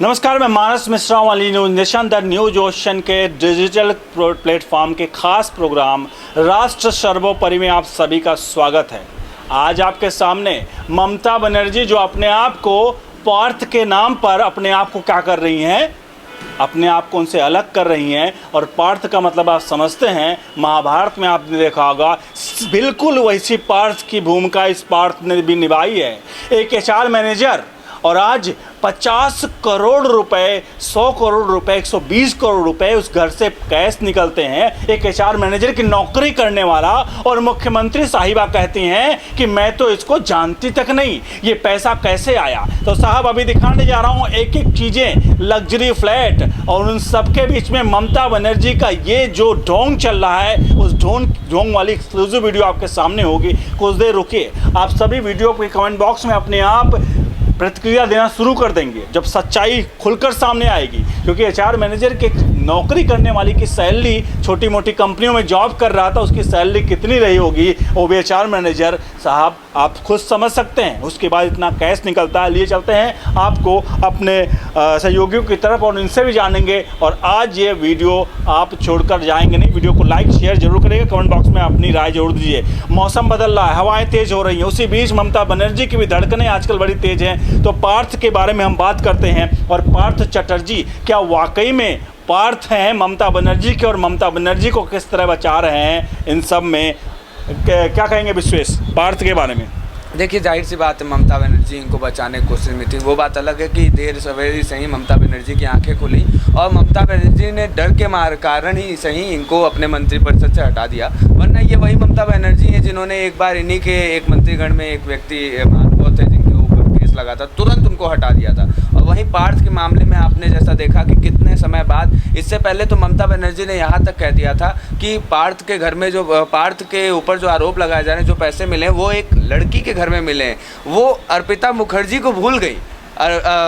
नमस्कार, मैं मानस मिश्रा वाली news nation the news ocean के डिजिटल प्लेटफॉर्म के खास प्रोग्राम राष्ट्र सर्वोपरि में आप सभी का स्वागत है। आज आपके सामने ममता बनर्जी जो अपने आप को पार्थ के नाम पर अपने आप को क्या कर रही हैं, अपने आप को उनसे अलग कर रही हैं। और पार्थ का मतलब आप समझते हैं, महाभारत में आपने देखा होगा बिल्कुल वैसी पार्थ की भूमिका इस पार्थ ने भी निभाई है। एक एचआर मैनेजर और आज 50 करोड़ रुपए, 100 करोड़ रुपए, 120 करोड़ रुपए उस घर से कैश निकलते हैं। एक एचआर मैनेजर की नौकरी करने वाला और मुख्यमंत्री साहिबा कहती हैं कि मैं तो इसको जानती तक नहीं, ये पैसा कैसे आया। तो साहब अभी दिखाने जा रहा हूँ एक एक चीज़ें, लग्जरी फ्लैट, और उन सबके बीच में ममता बनर्जी का ये जो ढोंग चल रहा है, उस ढोंग वाली एक्सक्लूसिव वीडियो आपके सामने होगी। कुछ देर रुकिए, आप सभी वीडियो के कमेंट बॉक्स में अपने आप प्रतिक्रिया देना शुरू कर देंगे जब सच्चाई खुलकर सामने आएगी। क्योंकि एचआर मैनेजर के नौकरी करने वाली की सैलरी, छोटी मोटी कंपनियों में जॉब कर रहा था, उसकी सैलरी कितनी रही होगी, वो भी एचआर मैनेजर साहब आप खुद समझ सकते हैं। उसके बाद इतना कैश निकलता है। लिए चलते हैं आपको अपने सहयोगियों की तरफ और इनसे भी जानेंगे। और आज ये वीडियो आप छोड़कर जाएंगे नहीं, वीडियो को लाइक शेयर जरूर करिएगा, कमेंट बॉक्स में अपनी राय जरूर दीजिए। मौसम बदल रहा है, हवाएं तेज हो रही हैं, उसी बीच ममता बनर्जी की भी धड़कनें आजकल बड़ी तेज हैं। तो पार्थ के बारे में हम बात करते हैं। और पार्थ चटर्जी क्या वाकई में पार्थ हैं ममता बनर्जी के, और ममता बनर्जी को किस तरह बचा रहे हैं इन सब में, क्या कहेंगे विश्वेश पार्थ के बारे में? देखिए, जाहिर सी बात है, ममता बनर्जी इनको बचाने की कोशिश में थी। वो बात अलग है कि देर सवेरे से ही ममता बनर्जी की आंखें खुली और ममता बनर्जी ने डर के कारण ही सही इनको अपने मंत्रिपरिषद से हटा दिया। वरना ये वही ममता बनर्जी हैं जिन्होंने एक बार इन्हीं के एक मंत्रीगण में एक व्यक्ति महानुभाव थे जिनके ऊपर केस लगा था, तुरंत उनको हटा दिया था। और वहीं पार्थ के मामले में आपने जैसा देखा कि कितने समय बाद, इससे पहले तो ममता बनर्जी ने यहाँ तक कह दिया था कि पार्थ के घर में जो पार्थ के ऊपर जो आरोप लगाए जा रहे हैं, जो पैसे मिले हैं, वो एक लड़की के घर में मिले हैं। वो अर्पिता मुखर्जी को भूल गई,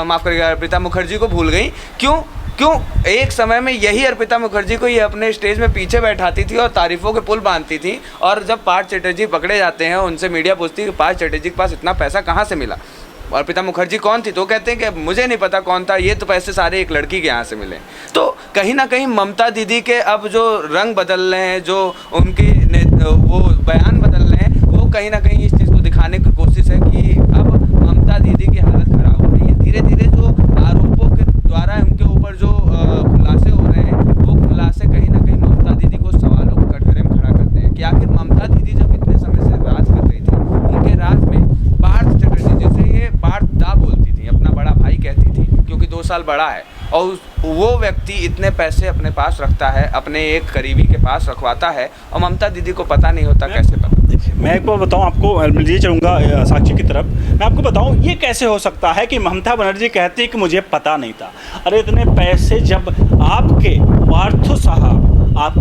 माफ़ करिएगा, अर्पिता मुखर्जी को भूल गई। क्यों एक समय में यही अर्पिता मुखर्जी को ये अपने स्टेज में पीछे बैठाती थी और तारीफ़ों के पुल बांधती थी। और जब पार्थ चटर्जी पकड़े जाते हैं, उनसे मीडिया पूछती है कि पार्थ चटर्जी के पास इतना पैसा कहाँ से मिला। अर्पिता मुखर्जी कौन थी? तो कहते हैं कि मुझे नहीं पता कौन था, ये तो पैसे सारे एक लड़की के यहाँ से मिले। तो कहीं ना कहीं ममता दीदी के अब जो रंग बदल रहे हैं, जो उनके वो बयान बदल रहे हैं, वो कहीं ना कहीं इस चीज़ को दिखाने की कोशिश है कि अब ममता दीदी की हालत ख़राब हो रही है। धीरे धीरे जो आरोपों के द्वारा उनके ऊपर जो खुलासे हो रहे हैं, वो खुलासे कहीं ना कहीं ममता दीदी को सवालों के कटघरे में खड़ा करते हैं कि आखिर ममता दीदी जब इतने समय से राज कर रही थी, उनके राज में पार्थ चटर्जी, जिसे ये पार्थ दा बोलती थी, अपना बड़ा भाई कहती थी क्योंकि 2 साल बड़ा है, और वो व्यक्ति इतने पैसे अपने पास रखता है, अपने एक करीबी के पास रखवाता है, और ममता दीदी को पता नहीं होता। कैसे पता? मैं एक बार बताऊँ आपको, लिए चलूँगा साक्षी की तरफ। मैं आपको बताऊँ ये कैसे हो सकता है कि ममता बनर्जी कहती है कि मुझे पता नहीं था। अरे इतने पैसे जब आपके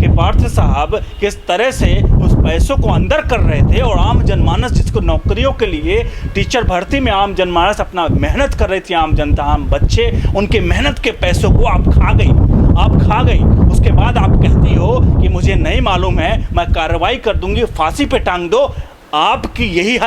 पार्थ साहब किस तरह से उस पैसों को अंदर कर रहे थे, और आम जनमानस जिसको नौकरियों के लिए टीचर भर्ती में आम जनमानस अपना मेहनत कर रही थी, आम जनता, आम बच्चे, उनके मेहनत के पैसों को आप खा गई। उसके बाद आप कहती हो कि मुझे नहीं मालूम है, मैं कार्रवाई कर दूंगी, फांसी पे टांग दो। आपकी यही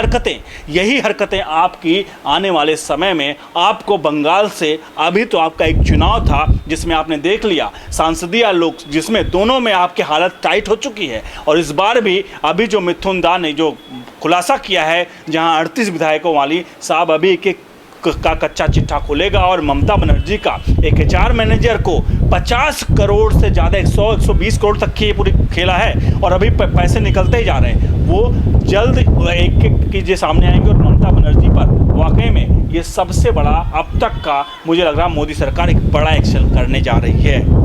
हरकतें आपकी आने वाले समय में आपको बंगाल से, अभी तो आपका एक चुनाव था जिसमें आपने देख लिया सांसदीय लोग, जिसमें दोनों में आपकी हालत टाइट हो चुकी है। और इस बार भी अभी जो मिथुन दा ने जो खुलासा किया है, जहां 38 विधायकों वाली साहब अभी एक का कच्चा चिट्ठा खुलेगा, और ममता बनर्जी का एक एचआर मैनेजर को 50 करोड़ से ज़्यादा, 100-120 करोड़ तक की ये पूरी खेला है, और अभी पैसे निकलते ही जा रहे हैं। वो जल्द एक चीज़ें सामने आएंगे, और ममता बनर्जी पर वाकई में ये सबसे बड़ा अब तक का मुझे लग रहा मोदी सरकार एक बड़ा एक्शन करने जा रही है।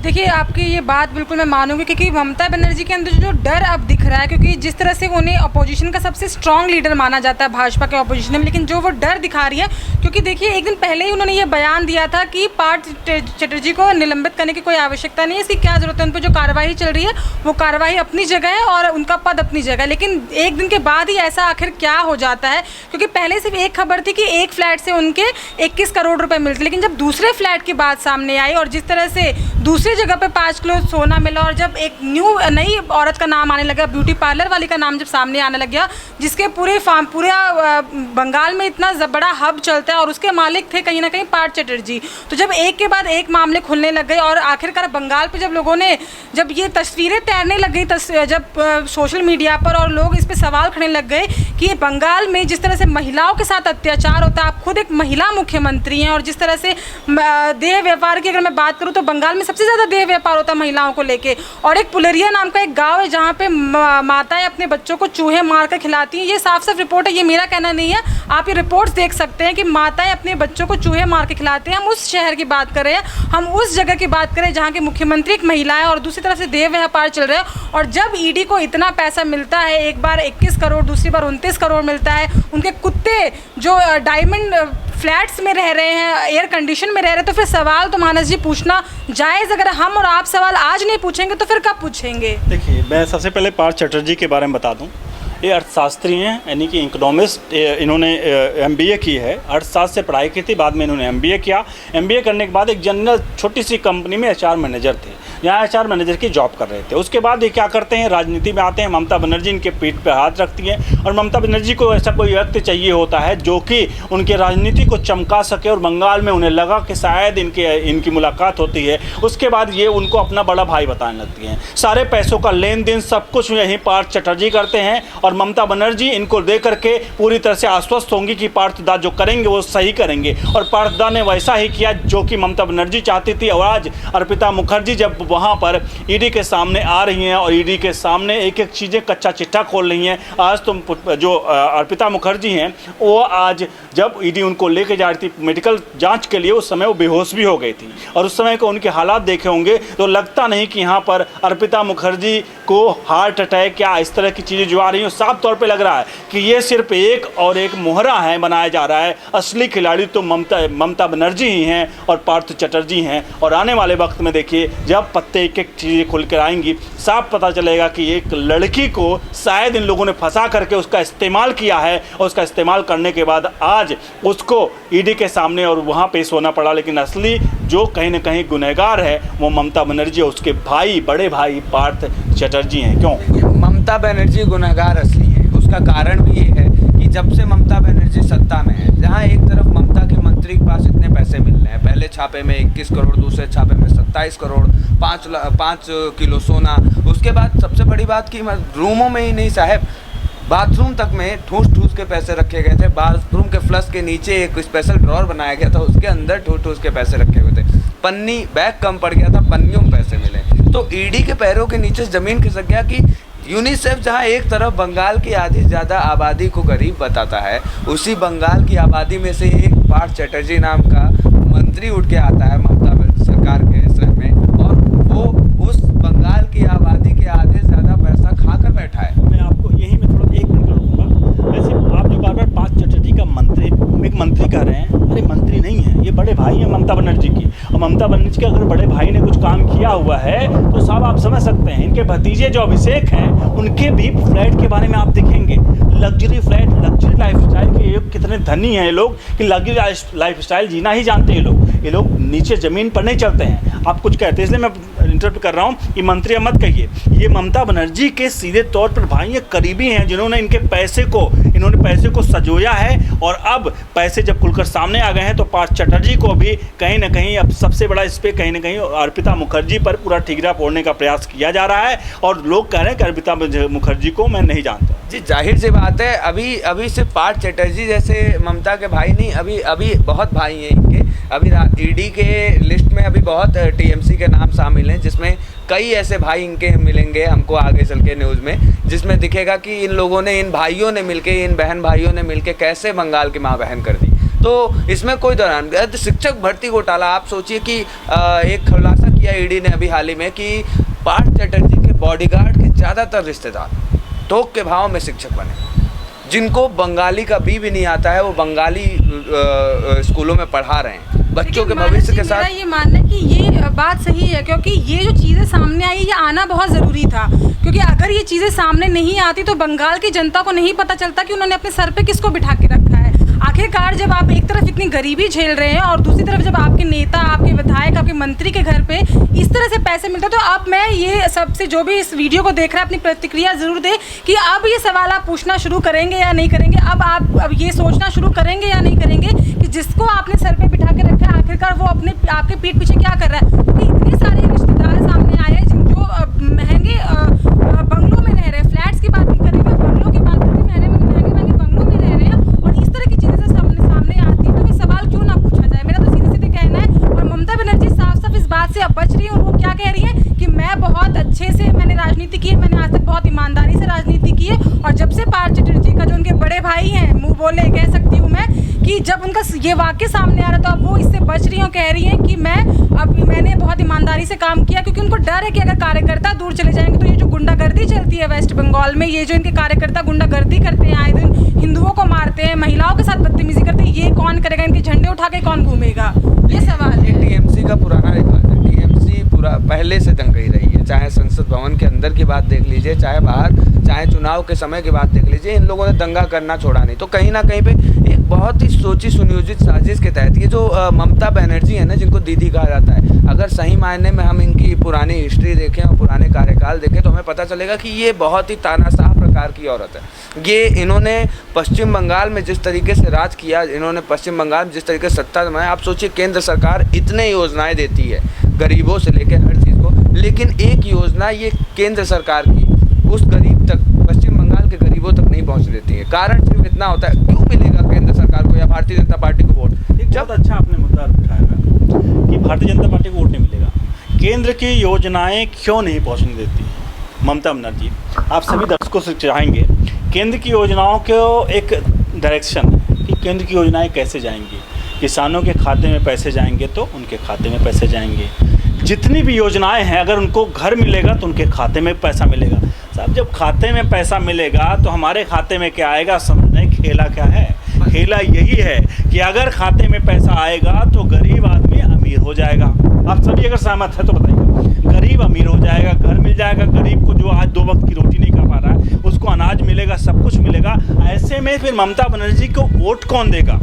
देखिए, आपकी ये बात बिल्कुल मैं मानूंगी, क्योंकि ममता बनर्जी के अंदर जो डर अब दिख रहा है, क्योंकि जिस तरह से उन्हें अपोजिशन का सबसे स्ट्रांग लीडर माना जाता है भाजपा के अपोजिशन में, लेकिन जो वो डर दिखा रही है, क्योंकि देखिए एक दिन पहले ही उन्होंने ये बयान दिया था कि पार्थ चटर्जी को निलंबित करने की कोई आवश्यकता नहीं है, इसकी क्या जरूरत है, उन पर जो कार्रवाई चल रही है वो कार्रवाई अपनी जगह है और उनका पद अपनी जगह है। लेकिन एक दिन के बाद ही ऐसा आखिर क्या हो जाता है? क्योंकि पहले सिर्फ एक खबर थी कि एक फ्लैट से उनके 21 करोड़ रुपए मिलते, लेकिन जब दूसरे फ्लैट की बात सामने आई और जिस तरह से दूसरे दूसरी जगह पे 5 किलो सोना मिला, और जब एक नई औरत का नाम आने लगा, ब्यूटी पार्लर वाली का नाम जब सामने आने लग गया, जिसके पूरे बंगाल में इतना बड़ा हब चलता है, और उसके मालिक थे कहीं ना कहीं पार्थ चटर्जी। तो जब एक के बाद एक मामले खुलने लग गए, और आखिरकार बंगाल पे जब लोगों ने जब ये तस्वीरें तैरने लग गई जब सोशल मीडिया पर, और लोग इस पे सवाल खड़े लग गए कि बंगाल में जिस तरह से महिलाओं के साथ अत्याचार होता है, आप खुद एक महिला मुख्यमंत्री हैं, और जिस तरह से देह व्यापार की अगर मैं बात करूं तो बंगाल में सबसे ज़्यादा देह व्यापार होता है महिलाओं को लेके, और एक पुलरिया नाम का एक गाँव है जहाँ पे माताएं अपने बच्चों को चूहे मार कर खिलाती हैं। ये साफ साफ रिपोर्ट है, ये मेरा कहना नहीं है, आप ये रिपोर्ट्स देख सकते हैं कि माताएं अपने बच्चों को चूहे मार के खिलाते हैं। हम उस शहर की बात कर रहे हैं, हम उस जगह की बात करें जहाँ के मुख्यमंत्री एक महिला है, और दूसरी तरफ से देह व्यापार चल रहा है। और जब ईडी को इतना पैसा मिलता है, एक बार 21 करोड़, दूसरी बार 29 करोड़ मिलता है, उनके कुत्ते जो डायमंड फ्लैट्स में रह रहे हैं, एयर कंडीशन में रह रहे हैं, तो फिर सवाल तो मानस जी पूछना जायज़, अगर हम और आप सवाल आज नहीं पूछेंगे तो फिर कब पूछेंगे? देखिए, मैं सबसे पहले पार्थ चटर्जी के बारे में बता दूं। ये अर्थशास्त्री हैं, यानी कि इकोनॉमिस्ट। इन्होंने MBA की है, अर्थशास्त्र से पढ़ाई की थी, बाद में इन्होंने MBA किया। MBA करने के बाद एक जनरल छोटी सी कंपनी में HR मैनेजर थे, यहाँ HR मैनेजर की जॉब कर रहे थे। उसके बाद ये क्या करते हैं, राजनीति में आते हैं। ममता बनर्जी इनके पीठ पर हाथ रखती हैं, और ममता बनर्जी को ऐसा कोई व्यक्ति चाहिए होता है जो कि उनके राजनीति को चमका सके, और बंगाल में उन्हें लगा कि शायद इनकी मुलाकात होती है। उसके बाद ये उनको अपना बड़ा भाई बताने लगती हैं। सारे पैसों का लेन देन सब कुछ यहीं पार्थ चटर्जी करते हैं, और ममता बनर्जी इनको दे करके पूरी तरह से आश्वस्त होंगी कि पार्थदा जो करेंगे वो सही करेंगे, और पार्थदा ने वैसा ही किया जो कि ममता बनर्जी चाहती थी। और आज अर्पिता मुखर्जी जब वहाँ पर ईडी के सामने आ रही हैं, और ईडी के सामने एक एक चीज़ें कच्चा चिट्ठा खोल रही हैं। आज तो जो अर्पिता मुखर्जी हैं, वो आज जब ईडी उनको लेके जा रही थी मेडिकल जांच के लिए, उस समय वो बेहोश भी हो गई थी, और उस समय को उनके हालात देखे होंगे तो लगता नहीं कि यहाँ पर अर्पिता मुखर्जी को हार्ट अटैक या इस तरह की चीज़ें जो आ रही हैं। साफ तौर पे लग रहा है कि ये सिर्फ एक और एक मोहरा है बनाया जा रहा है। असली खिलाड़ी तो ममता बनर्जी ही हैं और पार्थ चटर्जी हैं। और आने वाले वक्त में देखिए, जब पत्ते एक एक चीज़ें खुल कर आएंगी, साफ पता चलेगा कि एक लड़की को शायद इन लोगों ने फंसा करके उसका इस्तेमाल किया है, और उसका इस्तेमाल करने के बाद आज उसको ईडी के सामने और वहाँ पेश होना पड़ा। लेकिन असली जो कहीं ना कहीं गुनहगार है वो ममता बनर्जी और उसके भाई, बड़े भाई पार्थ चटर्जी हैं। क्यों? ममता बनर्जी गुनहगार असली है। उसका कारण भी ये है कि जब से ममता बनर्जी सत्ता में है, जहाँ एक तरफ ममता के मंत्री के पास इतने पैसे मिल रहे हैं, पहले छापे में 21 करोड़, दूसरे छापे में 27 करोड़, 5 किलो सोना। उसके बाद सबसे बड़ी बात कि रूमों में ही नहीं साहब, बाथरूम तक में ठूस के पैसे रखे गए थे। बाथरूम के फ्लश के नीचे एक स्पेशल ड्रॉर बनाया गया था, उसके अंदर ठूस के पैसे रखे हुए थे। पन्नी बैग कम पड़ गया था, पन्नियों में पैसे मिले। तो ईडी के पैरों के नीचे ज़मीन खिसक गया कि यूनिसेफ जहां एक तरफ बंगाल की आधी ज़्यादा आबादी को गरीब बताता है, उसी बंगाल की आबादी में से एक पार्थ चटर्जी नाम का मंत्री उठ के आता है ममता सरकार के सर में, और वो उस बंगाल की आबादी के आधे से ज़्यादा पैसा खाकर बैठा है। मैं आपको यही मैं थोड़ा 1 मिनट रुकूंगा। वैसे आप जो बार पार्थ चटर्जी का मंत्री कह रहे हैं, अरे मंत्री नहीं है, ये बड़े भाई हैं ममता बनर्जी की। और ममता बनर्जी के अगर बड़े भाई ने कुछ काम किया हुआ है तो साहब आप समझ सकते हैं, इनके भतीजे जो अभिषेक हैं उनके भी फ्लैट के बारे में आप देखेंगे, लग्जरी फ्लैट, लग्जरी लाइफस्टाइल के। ये कितने धनी हैं ये लोग कि लग्जरी लाइफस्टाइल जीना ही जानते हैं ये लोग नीचे ज़मीन पर नहीं चलते हैं। आप कुछ कहते हैं, इसलिए मैं इंटरप्ट कर रहा हूँ कि मंत्री मत कहिए। ये ममता बनर्जी के सीधे तौर पर भाई हैं, करीबी हैं, जिन्होंने इनके पैसे को सजोया है। और अब पैसे जब खुलकर सामने आ गए हैं तो पार्थ चटर्जी को भी कहीं ना कहीं अब सबसे बड़ा इस पर कहीं ना कहीं अर्पिता मुखर्जी पर पूरा ठिगरा फोड़ने का प्रयास किया जा रहा है। और लोग कह रहे हैं कि अर्पिता मुखर्जी को मैं नहीं जानता। जी जाहिर सी बात है, अभी सिर्फ पार्थ चटर्जी जैसे ममता के भाई नहीं, अभी बहुत भाई हैं इनके। अभी ईडी के लिस्ट में अभी बहुत TMC के नाम शामिल हैं, जिसमें कई ऐसे भाई इनके मिलेंगे हमको आगे चल के न्यूज़ में, जिसमें दिखेगा कि इन लोगों ने, इन भाइयों ने मिलके, इन बहन भाइयों ने मिलके कैसे बंगाल की माँ बहन कर दी। तो इसमें कोई दौरान शिक्षक भर्ती घोटाला, आप सोचिए कि एक खुलासा किया ईडी ने अभी हाल ही में कि पार्थ चटर्जी के बॉडीगार्ड के ज़्यादातर रिश्तेदार थोक के भाव में शिक्षक बने, जिनको बंगाली का भी नहीं आता है, वो बंगाली स्कूलों में पढ़ा रहे हैं बच्चों के भविष्य के साथ। मेरा ये मानना है कि ये बात सही है, क्योंकि ये जो चीज़ें सामने आई, ये आना बहुत ज़रूरी था। क्योंकि अगर ये चीज़ें सामने नहीं आती तो बंगाल की जनता को नहीं पता चलता कि उन्होंने अपने सर पे किसको बिठा के रखा है। आखिर आखिरकार जब आप एक तरफ इतनी गरीबी झेल रहे हैं और दूसरी तरफ जब आपके नेता, आपके विधायक, आपके मंत्री के घर पे इस तरह से पैसे मिलते हैं, तो अब मैं ये सबसे जो भी इस वीडियो को देख रहा है अपनी प्रतिक्रिया ज़रूर दे कि अब ये सवाल आप पूछना शुरू करेंगे या नहीं करेंगे। अब ये सोचना शुरू करेंगे या नहीं करेंगे कि जिसको आपने सर पे बिठा के रखा है आखिरकार वो आपके पीठ पीछे क्या कर रहा है। क्योंकि इतने सारे रिश्तेदार सामने आए हैं जो महंगे बंगलों में रह रहे हैं, फ्लैट्स की बात नहीं कर रही मैं, बंगलों की बात कर रही, महंगे बंगलों में रह रहे हैं और इस तरह की चीज़ें से सामने आती है तो फिर सवाल क्यों ना पूछा जाए। मेरा तो सीधे सीधे कहना है। और ममता बनर्जी साफ इस बात से अब बच रही है और वो क्या कह रही है कि मैं बहुत अच्छे से मैंने राजनीति की है, मैंने आज तक बहुत ईमानदारी से राजनीति की है। और जब से पार्थ चटर्जी का जो उनके बड़े भाई हैं, मुँह बोले कह सकती हूँ मैं, कि जब उनका ये वाक्य सामने आ रहा तो अब वो इससे बच रही हैं और कह रही हैं कि मैंने बहुत ईमानदारी से काम किया, क्योंकि उनको डर है कि अगर कार्यकर्ता दूर चले जाएंगे तो ये जो गुंडागर्दी चलती है वेस्ट बंगाल में, ये जो इनके कार्यकर्ता गुंडागर्दी करते हैं, आए दिन हिंदुओं को मारते हैं, महिलाओं के साथ बदतमीजी करते हैं, ये कौन करेगा, इनके झंडे उठा के कौन घूमेगा, ये सवाल है। टीएमसी का पुराना रिवाज है, टीएमसी पूरा पहले से दंगई रही है, चाहे संसद भवन के अंदर की बात देख लीजिए, चाहे बाहर, चाहे चुनाव के समय की बात देख लीजिए, इन लोगों ने दंगा करना छोड़ा नहीं। तो कहीं ना कहीं पे एक बहुत ही सोची सुनियोजित साजिश के तहत ये जो ममता बनर्जी है ना, जिनको दीदी कहा जाता है, अगर सही मायने में हम इनकी पुरानी हिस्ट्री देखें और पुराने कार्यकाल देखें तो हमें पता चलेगा कि ये बहुत ही तानाशाह प्रकार की औरत है। ये इन्होंने पश्चिम बंगाल में जिस तरीके से राज किया, इन्होंने पश्चिम बंगाल में जिस तरीके से सत्ता में, आप सोचिए केंद्र सरकार इतने योजनाएं देती है गरीबों से लेकर हर चीज़ को, लेकिन एक योजना ये केंद्र सरकार की उस गरीब तक, पश्चिम बंगाल के गरीबों तक नहीं पहुंच देती है। कारण सिर्फ इतना होता है, क्यों मिलेगा केंद्र सरकार को या भारतीय जनता पार्टी को वोट? बहुत अच्छा आपने मुद्दा उठाया कि भारतीय जनता पार्टी को वोट नहीं मिलेगा, केंद्र की योजनाएं क्यों नहीं पहुंचने देती ममता बनर्जी। आप सभी दर्शकों से चाहेंगे केंद्र की योजनाओं को एक डायरेक्शन है कि केंद्र की योजनाएं कैसे जाएंगी, किसानों के खाते में पैसे जाएंगे तो उनके खाते में पैसे जाएंगे, जितनी भी योजनाएं हैं अगर उनको घर मिलेगा तो उनके खाते में पैसा मिलेगा। साहब जब खाते में पैसा मिलेगा तो हमारे खाते में क्या आएगा, समझने खेला क्या है? खेला यही है कि अगर खाते में पैसा आएगा तो गरीब आदमी अमीर हो जाएगा। आप सभी अगर सहमत है तो बताइए, गरीब अमीर हो जाएगा, घर मिल जाएगा, गरीब को जो आज 2 वक्त की रोटी नहीं खा पा रहा है उसको अनाज मिलेगा, सब कुछ मिलेगा। ऐसे में फिर ममता बनर्जी को वोट कौन देगा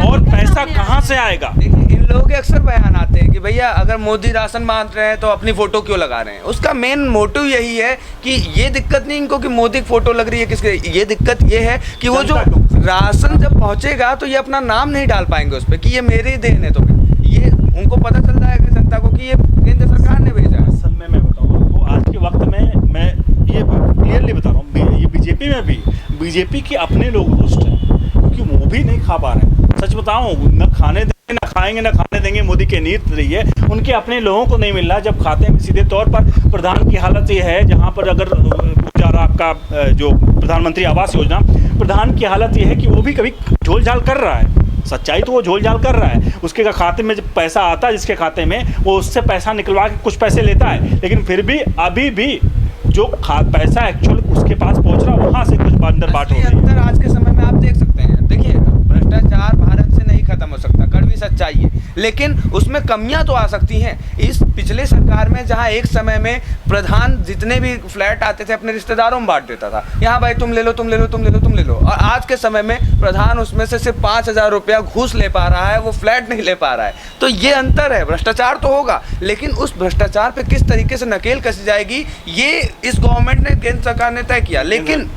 और पैसा कहाँ से आएगा? देखिए, इन लोगों के अक्सर बयान आते हैं कि भैया अगर मोदी राशन बांट रहे हैं तो अपनी फोटो क्यों लगा रहे हैं। उसका मेन मोटिव यही है कि ये दिक्कत नहीं इनको कि मोदी की फोटो लग रही है किसके, ये दिक्कत ये है कि वो जो राशन जब पहुंचेगा तो ये अपना नाम नहीं डाल पाएंगे उस पर कि ये मेरी देन है। तो ये उनको पता चल जाएगा जनता को कि ये केंद्र सरकार ने भेजा है। असल में मैं बताऊँ आपको, आज के वक्त में मैं ये क्लियरली बता रहा हूँ, ये बीजेपी में भी बीजेपी के अपने लोग दुष्ट हैं क्योंकि वो भी नहीं खा पा रहे हैं। सच बताऊँ, न खाने देंगे, न खाएंगे, न खाने देंगे, मोदी के नीति रही है, उनके अपने लोगों को नहीं मिल रहा। जब खाते में सीधे तौर पर प्रधान की हालत ये है, जहाँ पर अगर जा रहा आपका जो प्रधानमंत्री आवास योजना, प्रधान की हालत ये है कि वो भी कभी झोल झाल कर रहा है। सच्चाई तो वो झोल झाल कर रहा है, उसके खाते में जब पैसा आता है जिसके खाते में, वो उससे पैसा निकलवा के कुछ पैसे लेता है, लेकिन फिर भी अभी भी जो पैसा एक्चुअल उसके पास पहुंच रहा है वहाँ से कुछ अंदर बात हो रही है। अंतर आज के समय में आप देख सकते हैं। देखिए, भ्रष्टाचार भारत से नहीं खत्म हो सकता, कड़वी सच्चाई है, लेकिन उसमें कमियां तो आ सकती हैं। इस पिछले सरकार में जहां एक समय में प्रधान जितने भी फ्लैट आते थे अपने रिश्तेदारों में बांट देता था, यहाँ भाई तुम ले लो, तुम ले लो, तुम ले लो, तुम ले लो, और आज के समय में प्रधान उसमें से सिर्फ 5,000 रुपया घूस ले पा रहा है, वो फ्लैट नहीं ले पा रहा है। तो ये अंतर है। भ्रष्टाचार तो होगा, लेकिन उस भ्रष्टाचार पे किस तरीके से नकेल कसी जाएगी ये इस गवर्नमेंट ने, केंद्र सरकार ने तय किया। लेकिन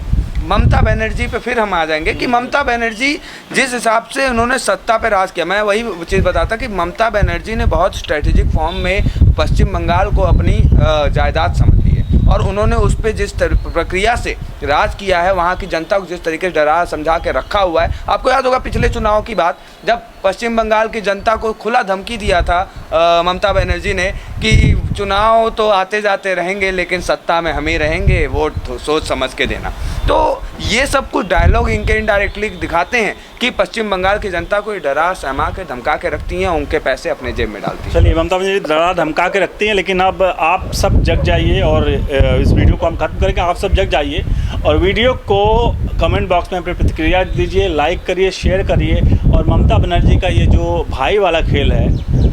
ममता बनर्जी पे फिर हम आ जाएंगे कि ममता बनर्जी जिस हिसाब से उन्होंने सत्ता पे राज किया, मैं वही चीज़ बताता कि ममता बनर्जी ने बहुत स्ट्रेटेजिक फॉर्म में पश्चिम बंगाल को अपनी जायदाद समझ ली है और उन्होंने उस पर जिस प्रक्रिया से राज किया है, वहाँ की जनता को जिस तरीके से डरा समझा के रखा हुआ है। आपको याद होगा पिछले चुनाव की बात, जब पश्चिम बंगाल की जनता को खुला धमकी दिया था ममता बनर्जी ने कि चुनाव तो आते जाते रहेंगे लेकिन सत्ता में हम ही रहेंगे, वोट तो सोच समझ के देना। तो ये सब कुछ डायलॉग इनके इनडायरेक्टली दिखाते हैं कि पश्चिम बंगाल की जनता को डरा सहमा के धमका के रखती हैं, उनके पैसे अपने जेब में डालती हैं। चलिए, ममता बनर्जी डरा धमका के रखती हैं, लेकिन अब आप सब जग जाइए और इस वीडियो को हम खत्म करेंगे। आप सब जग जाइए और वीडियो को कमेंट बॉक्स में अपनी प्रतिक्रिया दीजिए, लाइक करिए, शेयर करिए और ममता बनर्जी का ये जो भाई वाला खेल है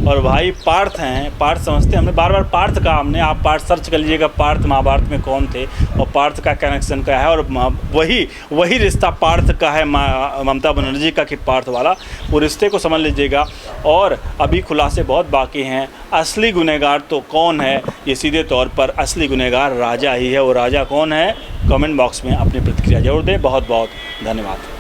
और भाई पार्थ हैं, पार्थ समझते हैं, हमने बार बार पार्थ कहा, हमने आप पार्थ सर्च कर लीजिएगा, पार्थ महाभारत में कौन थे और पार्थ का कनेक्शन क्या है, और वही रिश्ता पार्थ का है ममता बनर्जी का कि पार्थ वाला, वो रिश्ते को समझ लीजिएगा। और अभी खुलासे बहुत बाकी हैं। असली गुनहगार तो कौन है, ये सीधे तौर पर असली गुनहगार राजा ही है। वो राजा कौन है, कमेंट बॉक्स में अपनी प्रतिक्रिया जरूर दें। बहुत बहुत धन्यवाद।